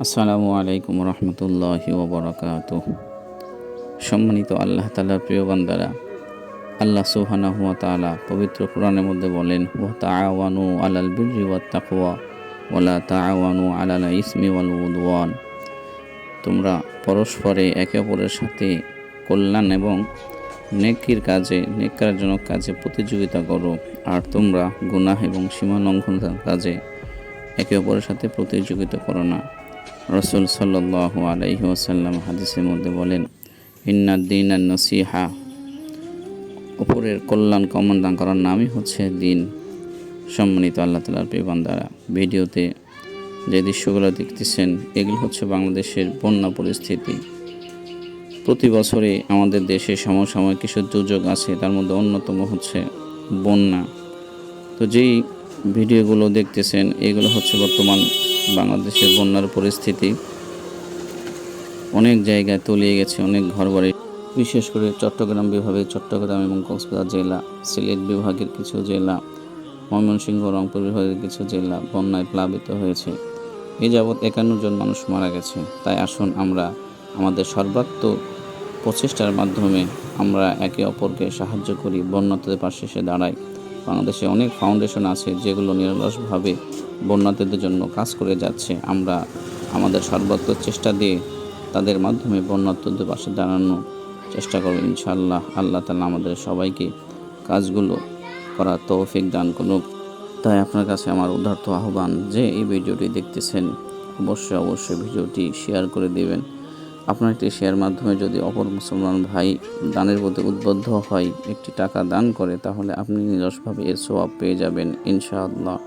আসসালামু আলাইকুম রহমতুল্লাহি ওবরাকাতুহ। সম্মানিত আল্লাহ তাআলার প্রিয় বান্দারা, আল্লাহ সুবহানাহু ওয়া তাআলা পবিত্র কোরআনের মধ্যে বলেন, ওয়া তাআওয়ানু আলাল বিররি ওয়াত তাকওয়া ওয়া লা তাআওয়ানু আলাল ইসমি ওয়াল উদওয়ান। তোমরা পরস্পরে একে অপরের সাথে কল্যাণ এবং নেকির কাজে, নেককারজনক কাজে প্রতিযোগিতা করো, আর তোমরা গুনাহ এবং সীমা লঙ্ঘনের কাজে একে অপরের সাথে প্রতিযোগিতা করো না। রাসূল সাল্লাল্লাহু আলাইহি ওয়াসাল্লাম হাদিসের মধ্যে বলেন, ইন্নাদ দীনান নসিহা, অপরের কল্যাণ কামনা করার নামই হচ্ছে দিন। সম্মানিত আল্লাহ তাআলার প্রিয় বান্দারা, ভিডিওতে যে দৃশ্যগুলো দেখতেছেন এগুলো হচ্ছে বাংলাদেশের বন্যা পরিস্থিতি। প্রতি বছরে আমাদের দেশে সমসাময়িক কিছু দুর্যোগ আছে, তার মধ্যে অন্যতম হচ্ছে বন্যা। তো যেই ভিডিওগুলো দেখতেছেন এগুলো হচ্ছে বর্তমান বাংলাদেশের বন্যার পরিস্থিতি। অনেক জায়গায় তলিয়ে গেছে, অনেক ঘরবাড়ি, বিশেষ করে চট্টগ্রাম বিভাগে, চট্টগ্রাম এবং কক্সবাজার জেলা, সিলেট বিভাগের কিছু জেলা, ময়মনসিংহ, রংপুর বিভাগের কিছু জেলা বন্যায় প্লাবিত হয়েছে। এ যাবৎ 51 জন মানুষ মারা গেছে। তাই আসুন আমরা আমাদের সর্বাত্মক প্রচেষ্টার মাধ্যমে আমরা একে অপরকে সাহায্য করি, বন্যার্তদের পাশে এসে দাঁড়াই। বাংলাদেশে অনেক ফাউন্ডেশন আছে যেগুলো নিরলসভাবে বন্যার্তদের জন্য কাজ করে যাচ্ছে। আমরা আমাদের সর্বাত্মক চেষ্টা দিয়ে তাদের মাধ্যমে বন্যার্তদের পাশে দাঁড়ানোর চেষ্টা করব ইনশাআল্লাহ। আল্লাহ তাআলা আমাদের সবাইকে কাজগুলো করার তৌফিক দান করুক। তাই আপনার কাছে আমার উদারত আহ্বান, যে এই ভিডিওটি দেখতেছেন অবশ্যই ভিডিওটি শেয়ার করে দেবেন। আপনার একটি শেয়ার মাধ্যমে যদি অপর মুসলমান ভাই দানের প্রতি উদ্বুদ্ধ হয়, একটি টাকা দান করে, তাহলে আপনি নিরসভাবে এর সওয়াব পেয়ে যাবেন ইনশাআল্লাহ।